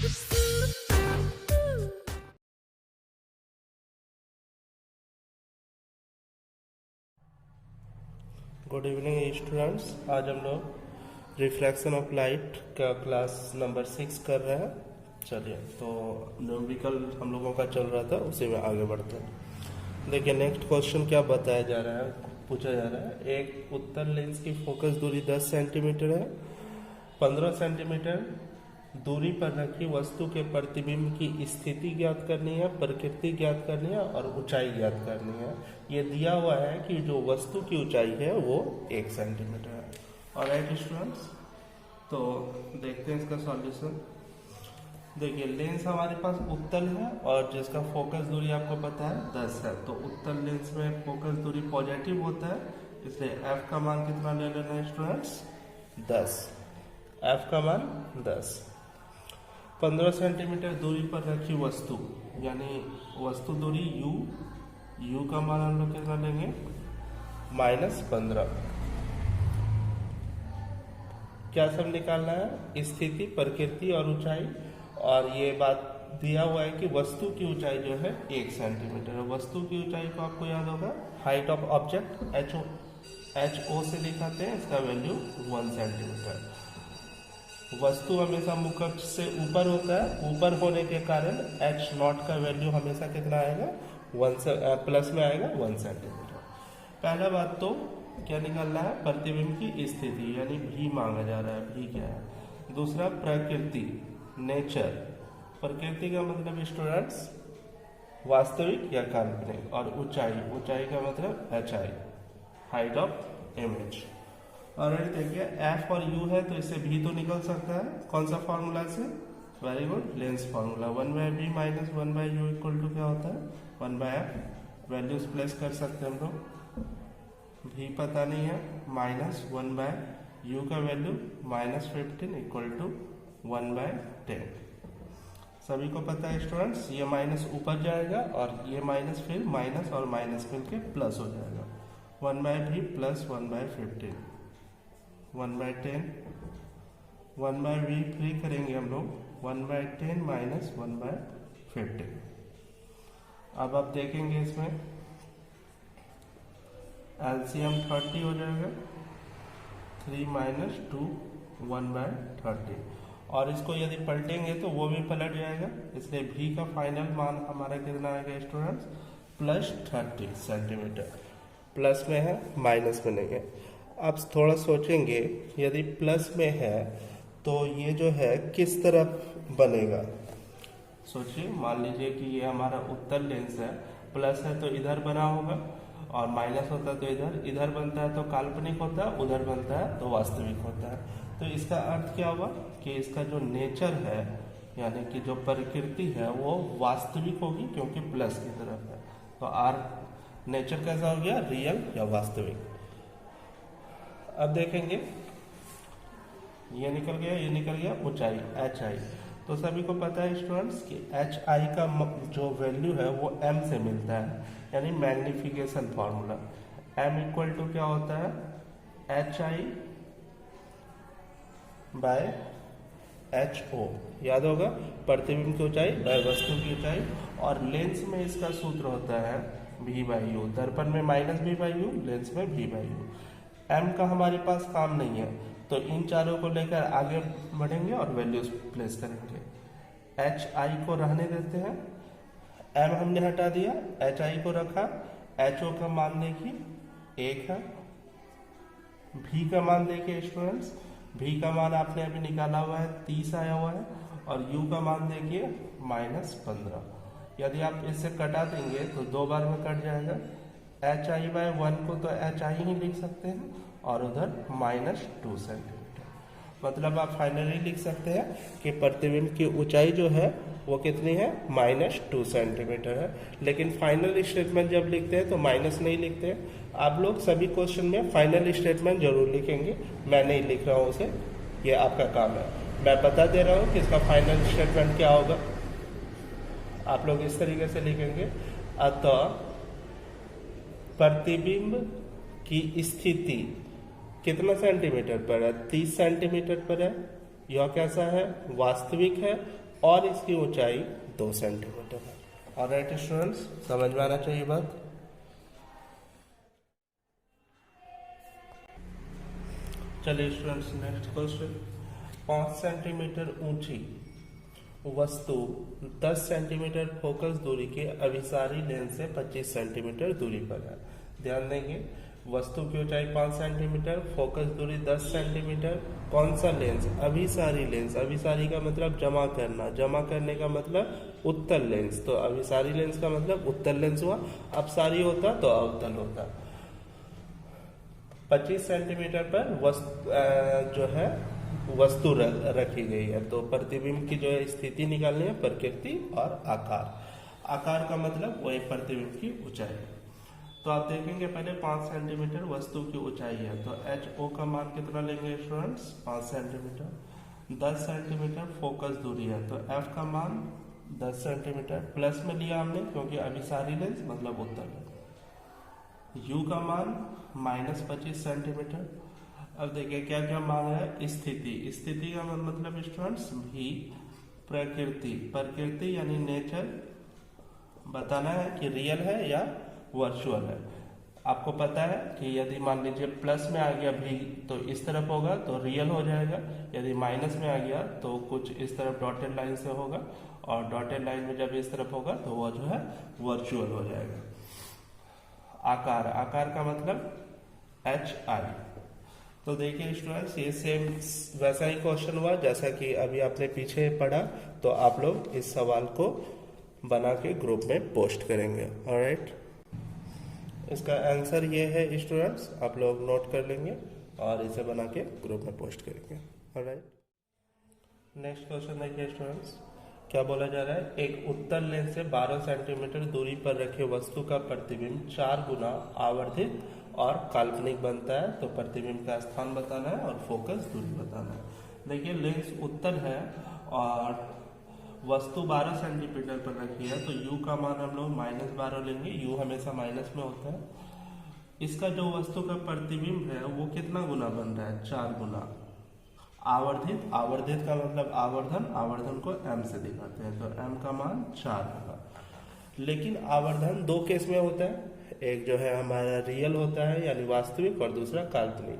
Good evening students. आज हम लोग रिफ्लेक्शन ऑफ लाइट का क्लास नंबर 6 कर रहे हैं। चलिए, तो न्यूमेरिकल हम लोगों का चल रहा था, उसी में आगे बढ़ते हैं। देखिए, नेक्स्ट क्वेश्चन क्या बताया जा रहा है, पूछा जा रहा है। एक उत्तल लेंस की फोकस दूरी 10 सेंटीमीटर है। 15 सेंटीमीटर दूरी पर रखी वस्तु के प्रतिबिंब की स्थिति ज्ञात करनी है, प्रकृति ज्ञात करनी है और ऊंचाई ज्ञात करनी है। ये दिया हुआ है कि जो वस्तु की ऊंचाई है वो 1 सेंटीमीटर है। और राइट स्टूडेंट्स, तो देखते हैं इसका सॉल्यूशन। देखिए, लेंस हमारे पास उत्तल है और जिसका फोकस दूरी आपको पता है 10 है। तो उत्तल लेंस में फोकस दूरी पॉजिटिव होता है, इसलिए f का मान कितना ले लेना है स्टूडेंट्स? 10। f का मान 10। 15 सेंटीमीटर दूरी पर रखी वस्तु, यानी वस्तु दूरी u का मान हम लोग कितना लेंगे? -15। क्या सब निकालना है? स्थिति, प्रकृति और ऊंचाई। और ये बात दिया हुआ है कि वस्तु की ऊंचाई जो है 1 सेंटीमीटर है। वस्तु की ऊंचाई को आपको याद होगा, हाइट ऑफ ऑब्जेक्ट HO से दिखाते हैं, इसका वैल्यू 1 सेंटीमीटर। वस्तु हमेशा मुख से ऊपर होता है, ऊपर होने के कारण H0 का वैल्यू हमेशा कितना आएगा? 1 से प्लस में आएगा 1 सेंटीमीटर। पहला बात तो क्या निकालना है? प्रतिबिंब की स्थिति, यानी भी मांगा जा रहा है। भी क्या है? दूसरा प्रकृति, नेचर। प्रकृति का मतलब स्टूडेंट्स वास्तविक या काल्पनिक। और ऊंचाई, ऊंचाई का मतलब HI, हाइट ऑफ इमेज। और देखिए, F और U है तो इससे भी तो निकल सकता है। कौन सा फॉर्मूला से? Very good, lens formula. 1/b minus 1/u equal to क्या होता है? 1/f। वैल्यूज प्लेस कर सकते हैं हम लोग। भी पता नहीं है, -1/u का वैल्यू -15 इक्वल टू 1/10। सभी को पता है स्टूडेंट्स, ये माइनस ऊपर जाएगा और ये माइनस फिर माइनस और माइनस फिर के प्लस हो जाएगा। 1/b plus 1/15, 1/10। 1/v फ्री करेंगे हम लोग, 1/10 माइनस 1/15। अब आप देखेंगे इसमें एलसीएम 30 हो जाएगा। 3 माइनस 2, 1/30। और इसको यदि पलटेंगे तो वो भी पलट जाएगा, इसलिए भी का फाइनल मान हमारा कितना आएगा स्टूडेंट्स? +30 सेंटीमीटर। प्लस में है, माइनस में नहीं है। आप थोड़ा सोचेंगे, यदि प्लस में है तो ये जो है किस तरफ बनेगा? सोचिए, मान लीजिए कि ये हमारा उत्तल लेंस है, प्लस है तो इधर बना होगा, और माइनस होता है तो इधर बनता है तो काल्पनिक होता है, उधर बनता है तो वास्तविक होता है। तो इसका अर्थ क्या हुआ कि इसका जो नेचर है, यानी कि जो प्रकृति है, वो वास्तविक होगी, क्योंकि प्लस की तरफ है। तो आर नेचर कैसा हो गया? रियल या वास्तविक। अब देखेंगे, ये निकल गया, ये निकल गया। ऊंचाई HI, तो सभी को पता है स्टूडेंट्स कि HI का जो वैल्यू है वो m से मिलता है, यानी magnification formula. m equal to क्या होता है? HI by HO। याद होगा, प्रतिबिंब की ऊंचाई बाय वस्तु की ऊंचाई। और लेंस में इसका सूत्र होता है V/U। दर्पण में -V/U, लेंस में V/U। m का हमारे पास काम नहीं है, तो इन चारों को लेकर आगे बढ़ेंगे और वैल्यूज प्लेस करेंगे। HI को रहने देते हैं, m हमने हटा दिया, HI को रखा। HO का मान देखिए 1 है। V का मान देखिए स्टूडेंट्स, V का मान आपने अभी निकाला हुआ है, 30 आया हुआ है। और U का मान देखिए -15। यदि आप इससे कटा देंगे तो 2 बार में कट जाएगा। HI/1 को तो HI ही लिख सकते हैं, और उधर -2 सेंटीमीटर। मतलब आप फाइनली लिख सकते हैं कि प्रतिबिंब की ऊंचाई जो है वो कितनी है? -2 सेंटीमीटर है। लेकिन फाइनल स्टेटमेंट जब लिखते हैं तो माइनस नहीं लिखते हैं। आप लोग सभी क्वेश्चन में फाइनल स्टेटमेंट जरूर लिखेंगे, मैं नहीं लिख रहा हूँ उसे, ये आपका काम है। मैं बता दे रहा हूँ कि इसका फाइनल स्टेटमेंट क्या होगा। आप लोग इस तरीके से लिखेंगे, अतः प्रतिबिंब की स्थिति कितना सेंटीमीटर पर है? 30 सेंटीमीटर पर है। यह कैसा है? वास्तविक है और इसकी ऊंचाई 2 सेंटीमीटर है। ऑलराइट स्टूडेंट्स, समझ में आना चाहिए बात। चलिए स्टूडेंट्स, नेक्स्ट क्वेश्चन। 5 सेंटीमीटर ऊंची वस्तु 10 सेंटीमीटर फोकस दूरी के अभिसारी लेंस से 25 सेंटीमीटर दूरी पर है। ध्यान देंगे, वस्तु की ऊंचाई 5 सेंटीमीटर, फोकस दूरी 10 सेंटीमीटर, कौन सा लेंस? अभिसारी लेंस। अभिसारी का मतलब जमा करना, जमा करने का मतलब उत्तल लेंस। तो अभिसारी लेंस का मतलब उत्तल लेंस हुआ, अपसारी होता तो अवतल होता। 25 सेंटीमीटर पर जो है वस्तु रखी गई है। तो प्रतिबिंब की जो है स्थिति निकालनी है, प्रकृति और आकार। आकार का मतलब वही प्रतिबिंब की ऊंचाई। तो आप देखेंगे पहले 5 सेंटीमीटर वस्तु की ऊंचाई है, तो HO का मान कितना लेंगे स्टूडेंट्स? 5 सेंटीमीटर। 10 सेंटीमीटर फोकस दूरी है, तो F का मान 10 सेंटीमीटर प्लस में लिया हमने क्योंकि अभिसारी लेंस मतलब उत्तल है। U का मान -25 सेंटीमीटर। अब देखिए क्या क्या मांग है? स्थिति। स्थिति का मतलब स्टूडेंट्स भी प्रकृति। प्रकृति यानी नेचर बताना है कि रियल है या वर्चुअल है। आपको पता है कि यदि मान लीजिए प्लस में आ गया भी तो इस तरफ होगा तो रियल हो जाएगा, यदि माइनस में आ गया तो कुछ इस तरफ डॉटेड लाइन से होगा, और डॉटेड लाइन में जब इस तरफ होगा तो वो जो है वर्चुअल हो जाएगा। आकार। आकार का मतलब HI। तो देखिए स्टूडेंट्स, ये सेम वैसा ही क्वेश्चन हुआ जैसा कि अभी आपने पीछे पढ़ा, तो आप लोग इस सवाल को बना के ग्रुप में पोस्ट करेंगे। ऑलराइट, इसका आंसर ये है स्टूडेंट्स, आप लोग नोट कर लेंगे और इसे बना के ग्रुप में पोस्ट करेंगे। ऑलराइट, नेक्स्ट क्वेश्चन देखिए स्टूडेंट्स, क्या बोला जा रहा है? एक उत्तल लेंस से 12 सेंटीमीटर दूरी पर रखे वस्तु का प्रतिबिंब 4 गुना आवर्धित और काल्पनिक बनता है। तो प्रतिबिंब का स्थान बताना है और फोकस दूरी बताना है। देखिए लेंस उत्तल है और वस्तु 12 सेंटीमीटर पर रखी है, तो U का मान हम लोग -12 लेंगे। U हमेशा माइनस में होता है। इसका जो वस्तु का प्रतिबिंब है वो कितना गुना बन रहा है? 4 गुना। आवर्धित। आवर्धित का मतलब आवर्धन। आवर्धन को M से दिखाते हैं, तो M का मान 4 होगा। लेकिन आवर्धन 2 केस में होता है, एक जो है हमारा रियल होता है यानी वास्तविक, और दूसरा काल्पनिक।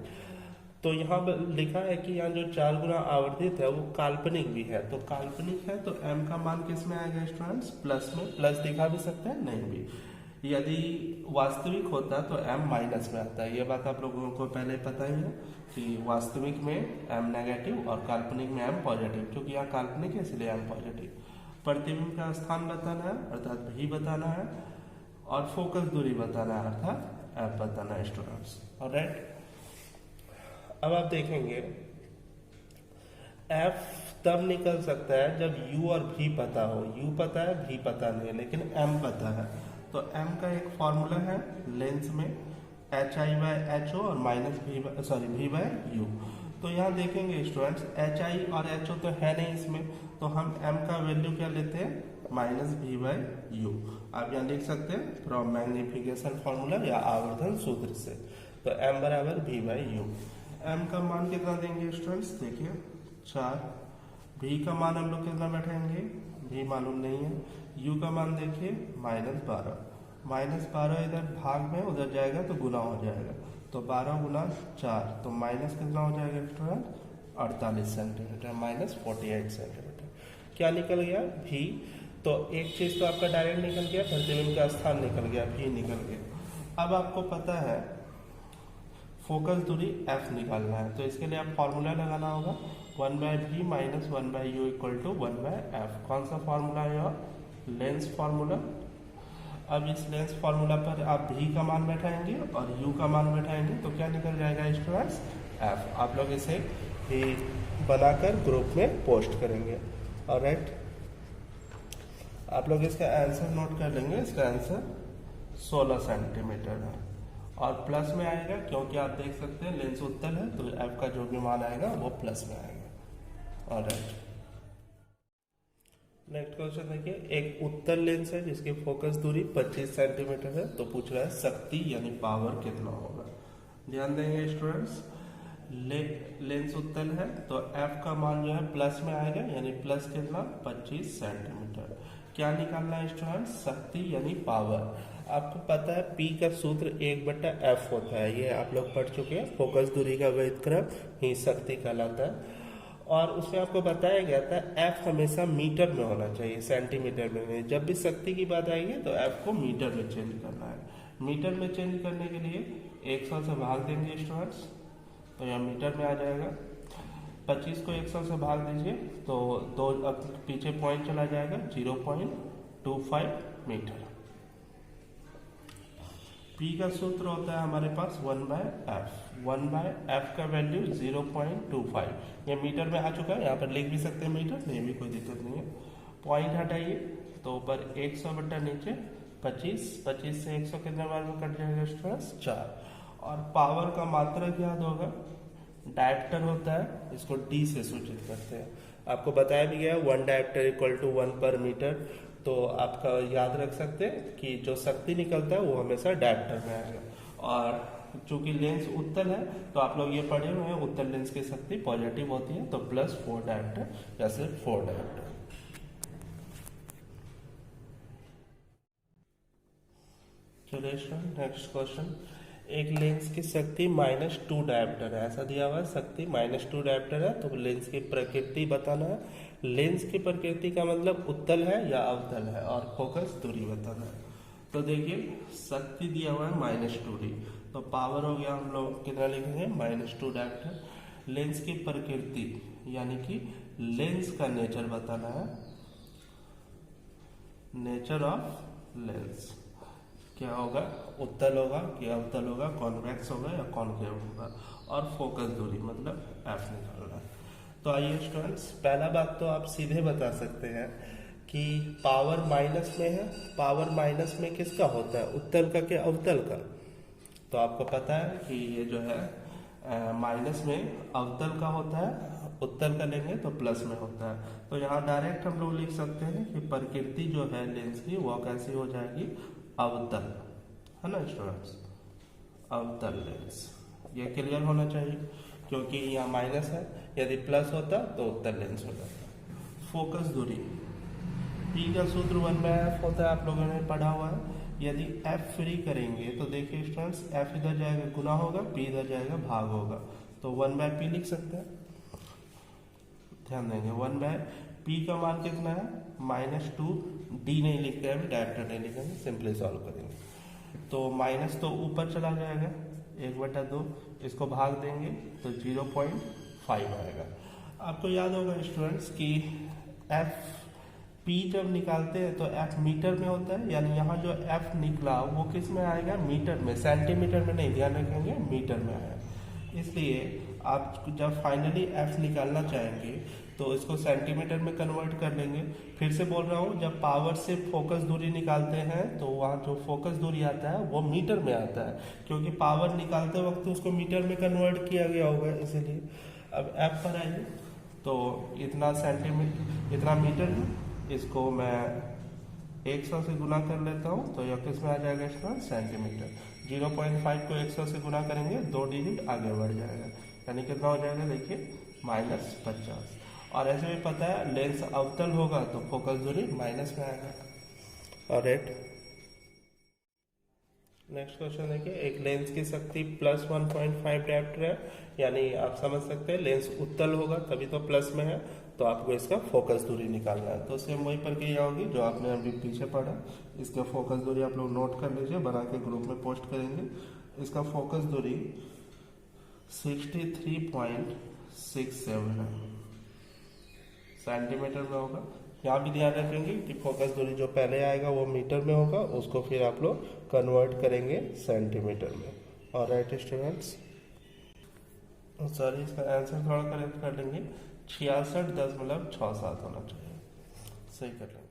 तो यहाँ लिखा है कि यहाँ जो 4 गुना आवर्धित है वो काल्पनिक भी है। तो काल्पनिक है तो M का मान किस में आएगा स्टूडेंट्स? प्लस में। प्लस दिखा भी सकते हैं, नहीं भी। यदि वास्तविक होता तो M माइनस में आता है। ये बात आप लोगों को पहले पता ही है कि वास्तविक में M नेगेटिव और काल्पनिक में M पॉजिटिव। क्योंकि यहाँ काल्पनिक है इसलिए M पॉजिटिव। प्रतिबिंब का स्थान बताना है अर्थात V बताना है, और फोकस दूरी बताना है अर्थात F बताना है स्टूडेंट्स। ऑलराइट, अब आप देखेंगे F तब निकल सकता है जब U और V पता हो। U पता है, V पता नहीं है, लेकिन M पता है। तो M का एक फॉर्मूला है लेंस में, HI/HO और V/U। तो यहाँ देखेंगे स्टूडेंट्स HI और HO तो है नहीं इसमें, तो हम M का वैल्यू क्या लेते हैं? -V/U। आप यहाँ लिख सकते हैं फ्रॉम मैग्निफिकेशन फॉर्मूला या आवर्धन सूत्र से। तो M बराबर V/U। M का मान कितना देंगे स्टूडेंट्स? देखिए 4। V का मान हम लोग कितना बैठाएंगे? V मालूम नहीं है। U का मान देखिए -12। -12 इधर भाग में उधर जाएगा तो गुना हो जाएगा, तो 12 गुना 4, तो माइनस कितना हो जाएगा स्टूडेंट? 48 centimetre, -48 centimetre. क्या निकल गया? V। तो एक चीज तो आपका डायरेक्ट निकल गया, प्रतिबिंब का स्थान निकल गया, V निकल गया। अब आपको पता है फोकस दूरी F निकालना है, तो इसके लिए आप फॉर्मूला लगाना होगा 1/V - 1/U = 1/F। कौन सा फॉर्मूला है? Lens formula. अब इस लेंस फॉर्मूला पर आप V का मान बैठाएंगे और U का मान बैठाएंगे, तो क्या निकल जाएगा स्टूडेंट्स? F। आप लोग इसे भी बनाकर ग्रुप में पोस्ट करेंगे। ऑलराइट, आप लोग इसका आंसर नोट कर लेंगे। इसका आंसर 16 सेंटीमीटर है और प्लस में आएगा क्योंकि आप देख सकते हैं लेंस उत्तल है, तो F का जो भी मान आएगा वो प्लस में आएगा। ऑलराइट, नेक्स्ट क्वेश्चन देखिए, एक उत्तल लेंस है जिसकी फोकस दूरी 25 सेंटीमीटर है, तो पूछ रहा है शक्ति यानी पावर कितना होगा। ध्यान देंगे स्टूडेंट्स, लेंस उत्तल है तो F का मान जो है प्लस में आएगा, यानी प्लस कितना 25 सेंटीमीटर। क्या निकालना है स्टूडेंट? शक्ति यानी पावर। आपको पता है P का सूत्र 1/F होता है, ये आप लोग पढ़ चुके हैं। फोकस दूरी का व्युत्क्रम ही शक्ति कहलाता है। और उसमें आपको बताया गया था F हमेशा मीटर में होना चाहिए, सेंटीमीटर में नहीं। जब भी शक्ति की बात आएगी तो F को मीटर में चेंज करना है। मीटर में चेंज करने के लिए 100 से भाग देंगे स्टूडेंट्स, तो यह मीटर में आ जाएगा। 25 को 100 से भाग दीजिए तो दो पीछे पॉइंट चला जाएगा, 0.25 मीटर। P का सूत्र होता है हमारे पास 1/F। 1/F का वैल्यू 0.25, ये मीटर में आ चुका है। यहाँ पर लिख भी सकते हैं मीटर, नहीं भी कोई दिक्कत नहीं है। पॉइंट हटाइए तो ऊपर 100 बटा नीचे 25, 25 से 100 कितने बार में कट जाएगा स्टूडेंट्स? 4। और पावर का मात्रक याद होगा, डायप्टर होता है, इसको D से सूचित करते हैं। आपको बताया भी गया 1 डायप्टर इक्वल टू 1 पर मीटर, तो आपका याद रख सकते हैं कि जो शक्ति निकलता है वो हमेशा डायप्टर में आएगा। और चूंकि लेंस उत्तल है तो आप लोग ये पढ़े हुए हैं उत्तल लेंस की शक्ति पॉजिटिव होती है, तो +4 डायप्टर या सिर्फ 4 डायप्टर। चलिए नेक्स्ट क्वेश्चन। एक लेंस की शक्ति -2 डायप्टर है, ऐसा दिया हुआ है शक्ति -2 डायप्टर है, तो लेंस की प्रकृति बताना है। लेंस की प्रकृति का मतलब उत्तल है या अवतल है, और फोकस दूरी बताना है। तो देखिए शक्ति दिया हुआ है -2D, तो पावर हो गया, हम लोग कितना लिखेंगे -2 डायप्टर। लेंस की प्रकृति यानी कि लेंस का नेचर बताना है, नेचर ऑफ लेंस क्या होगा, उत्तल होगा कि अवतल होगा, कॉन्वेक्स होगा या कॉनकेव होगा। और फोकस दूरी मतलब F निकालना है। तो आइए स्टूडेंट्स, पहला बात तो आप सीधे बता सकते हैं कि पावर माइनस में है। पावर माइनस में किसका होता है, उत्तल का कि अवतल का? तो आपको पता है कि ये जो है माइनस में अवतल का होता है, उत्तल का लेंगे तो प्लस में होता है। तो यहाँ डायरेक्ट हम लोग लिख सकते हैं कि प्रकृति जो है लेंस की वो कैसी हो जाएगी, अवतल, है ना स्टूडेंट्स, अवतल लेंस। ये क्लियर होना चाहिए क्योंकि यहाँ माइनस है, यदि प्लस होता तो उत्तल लेंस हो जाता। फोकस दूरी P का सूत्र 1/F होता है, आप लोगों ने पढ़ा हुआ है। यदि F फ्री करेंगे तो देखिए स्टूडेंट्स, F इधर जाएगा गुना होगा, P इधर जाएगा भाग होगा, तो 1/P लिख सकते हैं। ध्यान देंगे 1/P का मान कितना है -2, D नहीं लिखते हैं, डायरेक्टर नहीं लिखेंगे, सिंपली सॉल्व करेंगे। तो माइनस तो ऊपर चला जाएगा 1/2, इसको भाग देंगे तो 0.5 आएगा। आपको याद होगा स्टूडेंट्स कि P जब निकालते हैं तो F मीटर में होता है, यानी यहाँ जो F निकला वो किस में आएगा, मीटर में, सेंटीमीटर में नहीं, ध्यान रखेंगे मीटर में आया। इसलिए आप जब फाइनली F निकालना चाहेंगे तो इसको सेंटीमीटर में कन्वर्ट कर लेंगे। फिर से बोल रहा हूँ, जब पावर से फोकस दूरी निकालते हैं तो वहाँ जो फोकस दूरी आता है वो मीटर में आता है, क्योंकि पावर निकालते वक्त उसको मीटर में कन्वर्ट किया गया होगा, इसीलिए। अब F पर आइए तो इतना सेंटीमीटर, इतना मीटर है, इसको मैं 100 से गुना कर लेता हूँ तो यह किस में आ जाएगा इसका, सेंटीमीटर। 0.5 को 100 से गुना करेंगे 2 डिजिट आगे बढ़ जाएगा, यानी कितना हो जाएगा देखिए -50। और ऐसे भी पता है लेंस अवतल होगा तो फोकस दूरी माइनस में आएगा। और नेक्स्ट क्वेश्चन देखिए, एक लेंस की शक्ति +1.5 डायप्टर है, यानी आप समझ सकते हैं लेंस उत्तल होगा तभी तो प्लस में है, तो आपको इसका फोकस दूरी निकालना है। तो सेम वही प्रक्रिया होगी जो आपने अभी पीछे पढ़ा। इसका फोकस दूरी आप लोग नोट कर लीजिए, बना के ग्रुप में पोस्ट करेंगे। इसका फोकस दूरी 63.67 है, सेंटीमीटर में होगा। यहाँ भी ध्यान रखेंगे कि फोकस दूरी जो पहले आएगा वो मीटर में होगा, उसको फिर आप लोग कन्वर्ट करेंगे सेंटीमीटर में। और राइट स्टूडेंट्स, सॉरी इसका आंसर थोड़ा करेक्ट कर लेंगे, 66.67 होना चाहिए, सही कर लेंगे।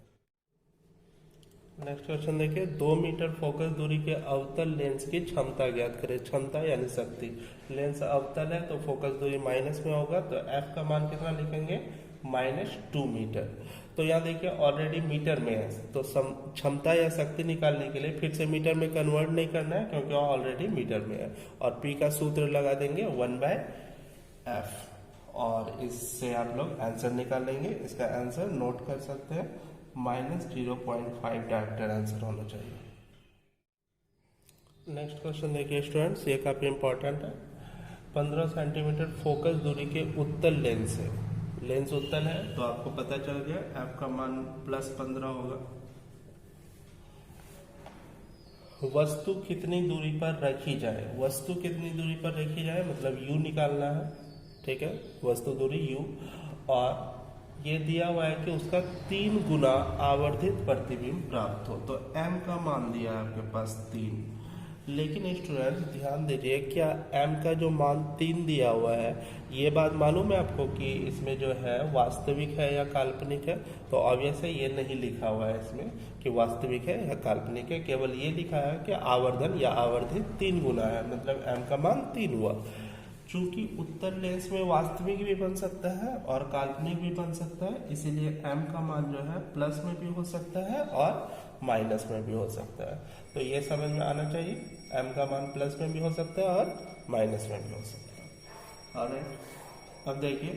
नेक्स्ट क्वेश्चन देखिए, 2 मीटर फोकस दूरी के अवतल लेंस की क्षमता ज्ञात करें। क्षमता यानी शक्ति, लेंस अवतल है तो फोकस दूरी माइनस में होगा, तो F का मान कितना लिखेंगे, -2 मीटर। तो यहाँ देखिए ऑलरेडी मीटर में है, तो क्षमता या शक्ति निकालने के लिए फिर से मीटर में कन्वर्ट नहीं करना है क्योंकि ऑलरेडी मीटर में है। और P का सूत्र लगा देंगे 1/F एफ। और इससे आप लोग आंसर निकाल लेंगे। इसका आंसर नोट कर सकते हैं, -0.5 डायरेक्टर आंसर होना चाहिए। नेक्स्ट क्वेश्चन देखिए स्टूडेंट्स, ये काफ़ी इंपॉर्टेंट है। 15 सेंटीमीटर फोकस दूरी के उत्तल लेंस है। लेंस उत्तल है तो आपको पता चल गया एफ का मान +15 होगा। वस्तु कितनी दूरी पर रखी जाए, वस्तु कितनी दूरी पर रखी जाए मतलब u निकालना है, ठीक है, वस्तु दूरी u, और ये दिया हुआ है कि उसका 3 गुना आवर्धित प्रतिबिंब प्राप्त हो। तो m का मान दिया है आपके पास 3, लेकिन स्टूडेंट्स ध्यान दीजिए, क्या m का जो मान 3 दिया हुआ है, ये बात मालूम है आपको कि इसमें जो है वास्तविक है या काल्पनिक है? तो ऑब्वियस है ये नहीं लिखा हुआ है इसमें कि वास्तविक है या काल्पनिक है, केवल ये लिखा है कि आवर्धन या आवर्धित 3 गुना है, मतलब m का मान 3 हुआ। चूंकि उत्तल लेंस में वास्तविक भी बन सकता है और काल्पनिक भी बन सकता है, इसीलिए m का मान जो है प्लस में भी हो सकता है और माइनस में भी हो सकता है। तो ये समझ में आना चाहिए, m का मान प्लस में भी हो सकता है और माइनस में भी हो सकता है। ऑलराइट, अब देखिए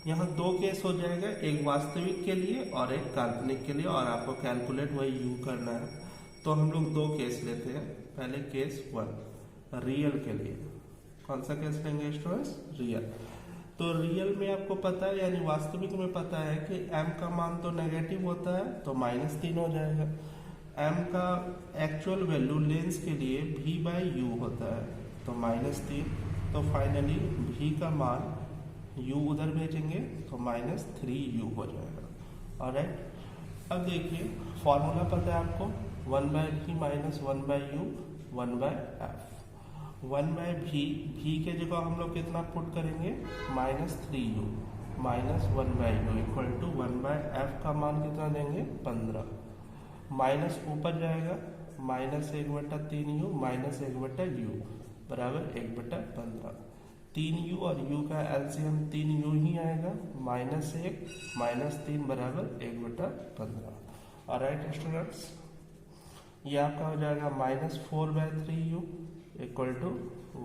यहाँ 2 केस हो जाएगा, एक वास्तविक के लिए और एक काल्पनिक के लिए, और आपको कैलकुलेट वही u करना है। तो हम लोग 2 केस लेते हैं। पहले केस 1 रियल के लिए, कौन सा केस लेंगे स्टूडेंट्स? रियल। तो रियल में आपको पता है, यानी वास्तविक में पता है कि m का मान तो नेगेटिव होता है तो -3 हो जाएगा। m का एक्चुअल वैल्यू लेंस के लिए v/u होता है तो -3, तो फाइनली v का मान u उधर भेजेंगे तो -3u हो जाएगा। ऑलराइट, अब देखिए फॉर्मूला पता है आपको, 1/v - 1/u 1/f। 1/v, v के जगह हम लोग कितना पुट करेंगे, -3u - 1/u equal to 1/f का मान कितना देंगे, 15, माइनस ऊपर जाएगा -1/3u - 1/u बराबर 1/15। 3u और u का एलसीएम 3u ही आएगा, -1 - 3 बराबर 1/15। ऑलराइट स्टूडेंट्स, ये आपका हो जाएगा -4/3u equal to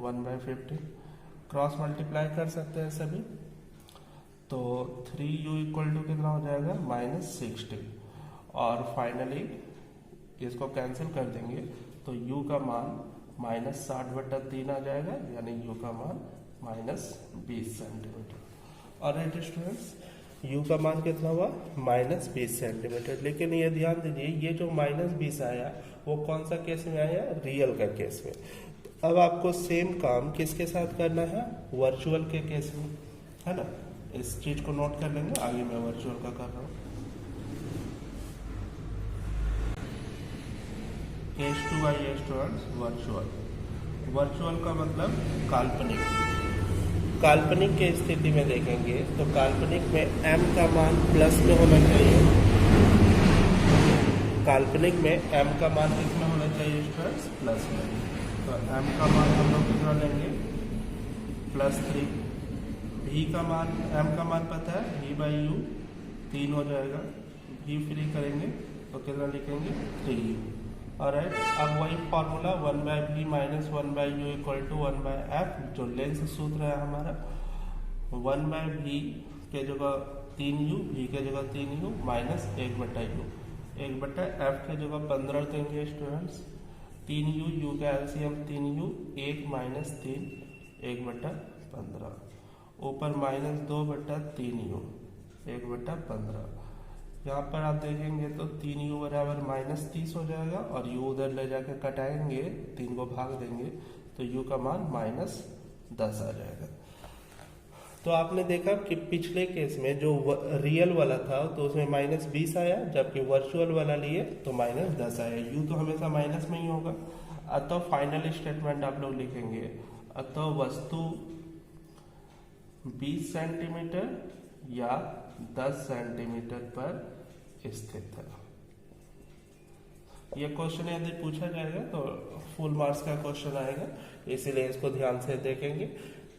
1/15। Cross multiply कर सकते हैं सभी, तो 3u इक्वल टू कितना हो जाएगा, -60, और फाइनली इसको कैंसिल कर देंगे तो u का मान -60/3 आ जाएगा, यानी u का मान -20 सेंटीमीटर। और राइट स्टूडेंट्स, u का मान कितना हुआ, -20 सेंटीमीटर। लेकिन ये ध्यान दीजिए, ये जो -20 आया वो कौन सा केस में आया, रियल का केस में। अब आपको सेम काम किसके साथ करना है, वर्चुअल के केस में, है ना। इस चीज को नोट कर लेंगे, आगे मैं वर्चुअल का कर रहा हूँ। केस 2 आइए स्टूडेंट्स, वर्चुअल। वर्चुअल का मतलब काल्पनिक। काल्पनिक के स्थिति में देखेंगे तो काल्पनिक में m का मान प्लस में होना चाहिए। काल्पनिक में m का मान कितना होना चाहिए स्टूडेंट्स, प्लस में। तो m का मान हम लोग कितना लेंगे, +3। v का मान, m का मान पता है v/u 3 हो जाएगा, v फ्री करेंगे तो कितना लिखेंगे, 3u। ऑलराइट, अब वही formula 1/v - 1/u equal to 1/f, जो लेंस सूत्र है हमारा, 1/v के जगह 3u, v के जगह 3u माइनस 1/u, 1/f के जगह 15 देंगे स्टूडेंट्स। 3u, u का एलसीएम 3u, 1 - 3 1/15, ऊपर -2/3u 1/15। यहाँ पर आप देखेंगे तो 3u बराबर -30 हो जाएगा, और u उधर ले जाकर कटाएंगे, 3 को भाग देंगे तो u का मान -10 आ जाएगा। तो आपने देखा कि पिछले केस में जो रियल वाला था तो उसमें -20 आया, जबकि वर्चुअल वाला लिए तो -10 आया। u तो हमेशा माइनस में ही होगा। अतः फाइनल स्टेटमेंट आप लोग लिखेंगे, अतः वस्तु 20 सेंटीमीटर या 10 सेंटीमीटर पर स्थित है। यह क्वेश्चन यदि पूछा जाएगा तो फुल मार्क्स का क्वेश्चन आएगा, इसीलिए इसको ध्यान से देखेंगे।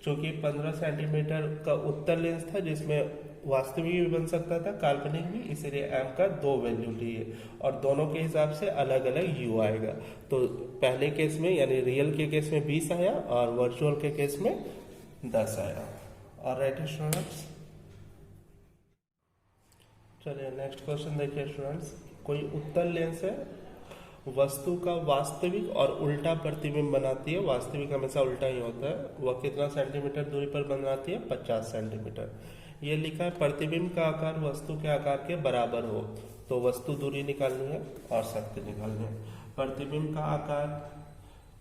चूंकि 15 सेंटीमीटर का उत्तल लेंस था जिसमें वास्तविक भी बन सकता था, काल्पनिक भी, इसीलिए m का 2 वैल्यू लिए और दोनों के हिसाब से अलग अलग u आएगा। तो पहले केस में यानी रियल के केस में 20 आया और वर्चुअल के केस में 10 आया। और राइट स्टूडेंट्स, चलिए नेक्स्ट क्वेश्चन देखिए स्टूडेंट्स। कोई उत्तल लेंस है, वस्तु का वास्तविक और उल्टा प्रतिबिंब बनाती है। वास्तविक हमेशा उल्टा ही होता है। वह कितना सेंटीमीटर दूरी पर बनाती है? 50 सेंटीमीटर। ये लिखा है प्रतिबिंब का आकार वस्तु के आकार के बराबर हो तो वस्तु दूरी निकालनी है और शक्ति निकालनी है। प्रतिबिंब का आकार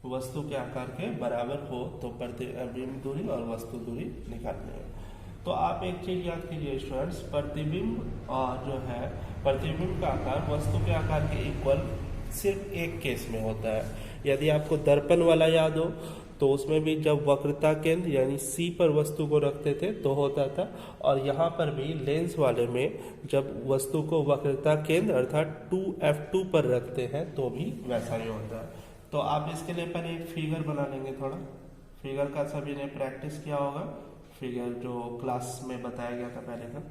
वस्तु के आकार के बराबर हो तो प्रतिबिंब दूरी और वस्तु दूरी निकालनी है। तो आप एक चीज याद कीजिए स्टूडेंट्स, प्रतिबिंब और जो है प्रतिबिंब का आकार वस्तु के आकार के इक्वल सिर्फ एक केस में होता है। यदि आपको दर्पण वाला याद हो तो उसमें भी जब वक्रता केंद्र यानी C पर वस्तु को रखते थे तो होता था, और यहाँ पर भी लेंस वाले में जब वस्तु को वक्रता केंद्र अर्थात 2f2 पर रखते हैं तो भी वैसा ही होता है। तो आप इसके लिए पहले एक फिगर बना लेंगे। थोड़ा फिगर का सभी ने प्रैक्टिस किया होगा, फिगर जो क्लास में बताया गया था पहले का।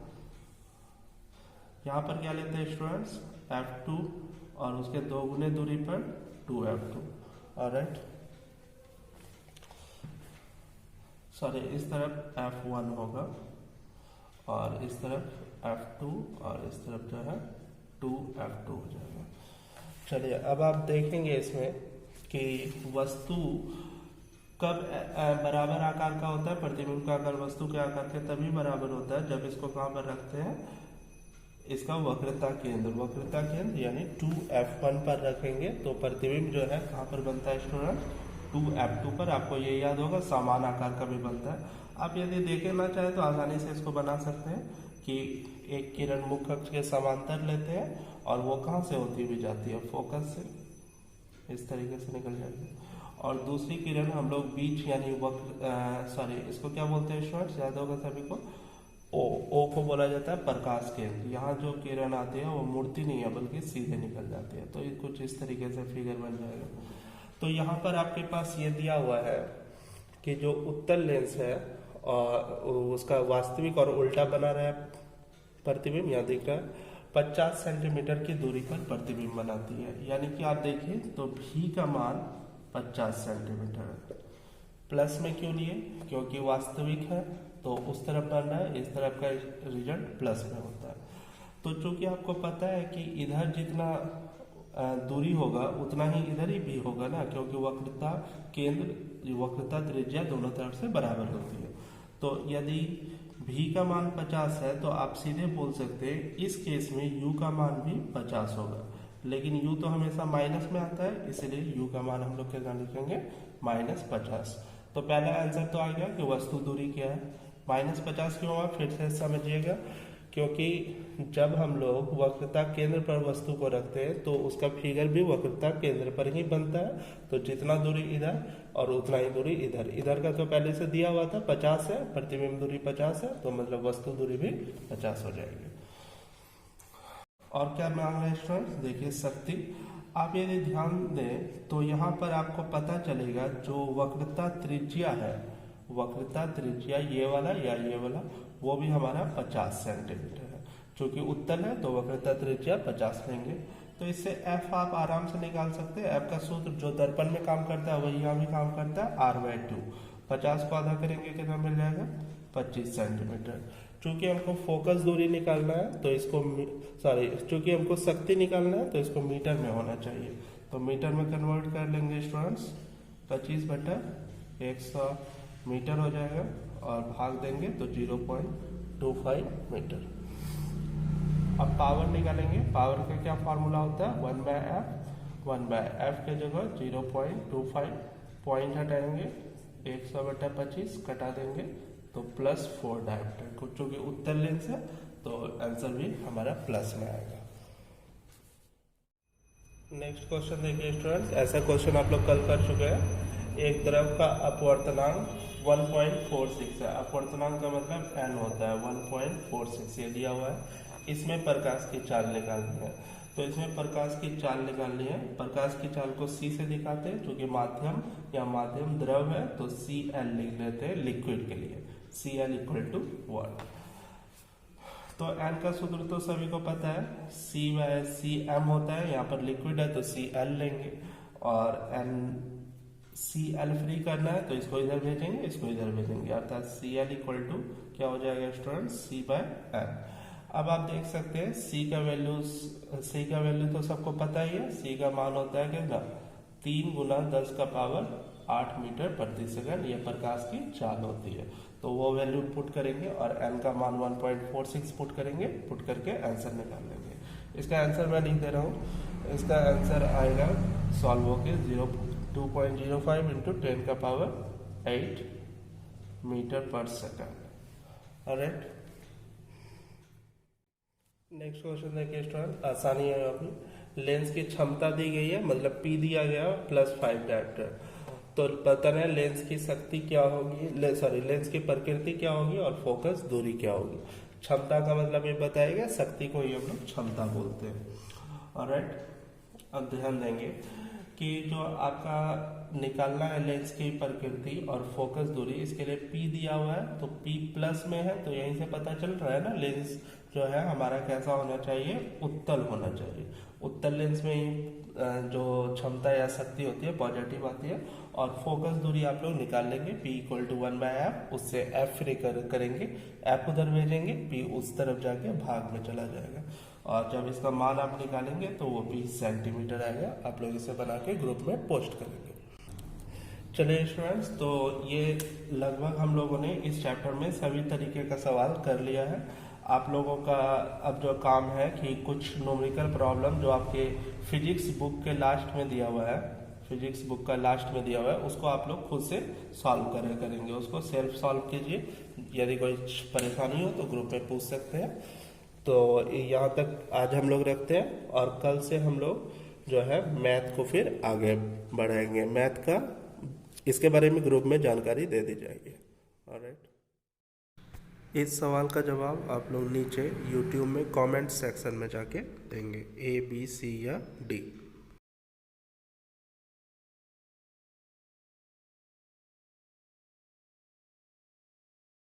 यहाँ पर क्या लेते हैं स्टूडेंट्स? f2 और उसके 2 गुने दूरी पर 2f2। ऑलराइट, सॉरी इस तरफ f1 होगा और इस तरफ f2 और इस तरफ जो है 2f2 हो जाएगा। चलिए अब आप देखेंगे इसमें कि वस्तु कब बराबर आकार का होता है। प्रतिबिंब का आकार वस्तु के आकार के तभी बराबर होता है जब इसको कहाँ पर रखते हैं? इसका वक्रता केंद्र यानी 2f1 पर रखेंगे तो प्रतिबिंब जो है कहाँ पर बनता है स्टूडेंट? 2f2 पर। आपको ये याद होगा समान आकार का भी बनता है। आप यदि देखना चाहें तो आसानी से इसको बना सकते हैं कि एक किरण मुख्य अक्ष के समांतर लेते हैं और वो कहाँ से होती हुई जाती है? फोकस से इस तरीके से निकल जाती है, और दूसरी किरण हम लोग बीच यानी इसको क्या बोलते हैं स्टूडेंट्स? याद होगा सभी को, ओ को बोला जाता है प्रकाश केंद्र। यहाँ जो किरण आती है वो मुड़ती नहीं है बल्कि सीधे निकल जाती है। तो ये कुछ इस तरीके से फिगर बन जाएगा। तो यहाँ पर आपके पास ये दिया हुआ है कि जो उत्तल लेंस है और उसका वास्तविक और उल्टा बना रहा है प्रतिबिंब, यहाँ दिख रहा है 50 सेंटीमीटर की दूरी पर प्रतिबिंब बनाती है। यानी कि आप देखिए तो भी का मान 50 सेंटीमीटर है। प्लस में क्यों लिए? क्योंकि वास्तविक है तो उस तरफ बन रहा है, इस तरफ का रिजल्ट प्लस में होता है। तो चूंकि आपको पता है कि इधर जितना दूरी होगा उतना ही इधर ही भी होगा ना, क्योंकि वक्रता केंद्र वक्रता त्रिज्या दोनों तरफ से बराबर होती है। तो यदि भी का मान 50 है तो आप सीधे बोल सकते हैं इस केस में u का मान भी 50 होगा, लेकिन u तो हमेशा माइनस में आता है, इसलिए u का मान हम लोग क्या लिखेंगे? -50। तो पहला आंसर तो आ गया कि वस्तु दूरी क्या है। -50 क्यों हुआ फिर से समझिएगा, क्योंकि जब हम लोग वक्रता केंद्र पर वस्तु को रखते हैं तो उसका फिगर भी वक्रता केंद्र पर ही बनता है। तो जितना दूरी इधर और उतना ही दूरी इधर, इधर का तो पहले से दिया हुआ था 50 है, प्रतिबिंब दूरी 50 है, तो मतलब वस्तु दूरी भी 50 हो जाएगी। और क्या मांग रहे हैं स्टूडेंट्स? देखिए शक्ति। आप यदि ध्यान दें तो यहाँ पर आपको पता चलेगा जो वक्रता त्रिज्या है, वक्रता त्रिज्या ये वाला या ये वाला, वो भी हमारा 50 सेंटीमीटर है। चूंकि उत्तल है तो वक्रता त्रिज्या 50 लेंगे। तो इससे f आप आराम से निकाल सकते हैं। f का सूत्र जो दर्पण में काम करता है वही यहाँ भी काम करता है, r/2। 50 को आधा करेंगे कितना मिल जाएगा? 25 सेंटीमीटर। चूंकि हमको फोकस दूरी निकालना है तो इसको चूंकि हमको शक्ति निकालना है तो इसको मीटर में होना चाहिए, तो मीटर में कन्वर्ट कर लेंगे स्टूडेंट्स। 25/100 मीटर हो जाएगा और भाग देंगे तो 0.25 मीटर। अब पावर निकालेंगे। पावर का क्या फार्मूला होता है? 1/f। 1/f के जगह 0.25 पॉइंट हटाएंगे, 100/25 कटा देंगे तो +4 डायमीटर। चूंकि उत्तल लेंस है तो आंसर भी हमारा प्लस में आएगा। नेक्स्ट क्वेश्चन देखिए स्टूडेंट्स। ऐसा क्वेश्चन आप लोग कल कर चुके हैं। एक द्रव का अपवर्तनांक 1.46 है। अपवर्तनांक का मतलब n होता है, 1.46 ये दिया हुआ है। इसमें प्रकाश की चाल निकालनी है। तो इसमें प्रकाश की चाल निकालनी है। प्रकाश की चाल को c से दिखाते हैं, क्योंकि माध्यम या माध्यम द्रव है तो Cl लिख लेते हैं लिक्विड के लिए, Cl = 1। तो n का सूत्र तो सभी को पता है, C/Cm होता है। यहाँ पर लिक्विड है तो Cl लेंगे और n सी एल फ्री करना है तो इसको इधर भेजेंगे, इसको इधर भेजेंगे, अर्थात सी एल इक्वल टू क्या हो जाएगा स्टूडेंट, सी बाय एन। अब आप देख सकते हैं सी का वैल्यू तो सबको पता ही है, सी का मान होता है कितना, 3 गुना 10 का पावर 8 मीटर प्रति सेकंड, यह प्रकाश की चाल होती है। तो वो वैल्यू पुट करेंगे और एन का मान 1.46 पुट करेंगे, पुट करके आंसर निकाल लेंगे। इसका आंसर मैं लिख दे रहा हूँ, इसका आंसर आएगा सॉल्व होके 2.05 इंटू 10 का पावर 8 मीटर पर सेकंड। ऑलराइट, नेक्स्ट क्वेश्चन देखिए स्टूडेंट, आसानी है अभी। लेंस की क्षमता दी गई है, मतलब P दिया गया +5 डायोप्टर, तो पता है लेंस की शक्ति क्या होगी, लेंस की प्रकृति क्या होगी और फोकस दूरी क्या होगी। क्षमता का मतलब ये बताएगा, शक्ति को ही हम लोग क्षमता बोलते हैं। ऑलराइट, अब ध्यान देंगे कि जो आपका निकालना है लेंस की प्रकृति और फोकस दूरी, इसके लिए P दिया हुआ है, तो P प्लस में है, तो यहीं से पता चल रहा है ना लेंस जो है हमारा कैसा होना चाहिए, उत्तल होना चाहिए। उत्तल लेंस में ही जो क्षमता या शक्ति होती है पॉजिटिव आती है। और फोकस दूरी आप लोग निकाल लेंगे, P इक्वल टू 1/f, उससे F फ्री करेंगे, F उधर भेजेंगे, P उस तरफ जाके भाग में चला जाएगा, और जब इसका मान आप निकालेंगे तो वो 20 सेंटीमीटर आएगा। आप लोग इसे बना के ग्रुप में पोस्ट करेंगे। चलिए स्टूडेंट्स, तो ये लगभग हम लोगों ने इस चैप्टर में सभी तरीके का सवाल कर लिया है। आप लोगों का अब जो काम है कि कुछ न्यूमेरिकल प्रॉब्लम जो आपके फिजिक्स बुक के लास्ट में दिया हुआ है, फिजिक्स बुक का लास्ट में दिया हुआ है, उसको आप लोग खुद से सॉल्व करेंगे, उसको सेल्फ सॉल्व कीजिए। यदि कोई परेशानी हो तो ग्रुप में पूछ सकते हैं। तो यहाँ तक आज हम लोग रखते हैं, और कल से हम लोग जो है मैथ को फिर आगे बढ़ाएंगे। मैथ का इसके बारे में ग्रुप में जानकारी दे दी जाएगी। ऑलराइट, इस सवाल का जवाब आप लोग नीचे YouTube में कमेंट सेक्शन में जाके देंगे, A B C या D।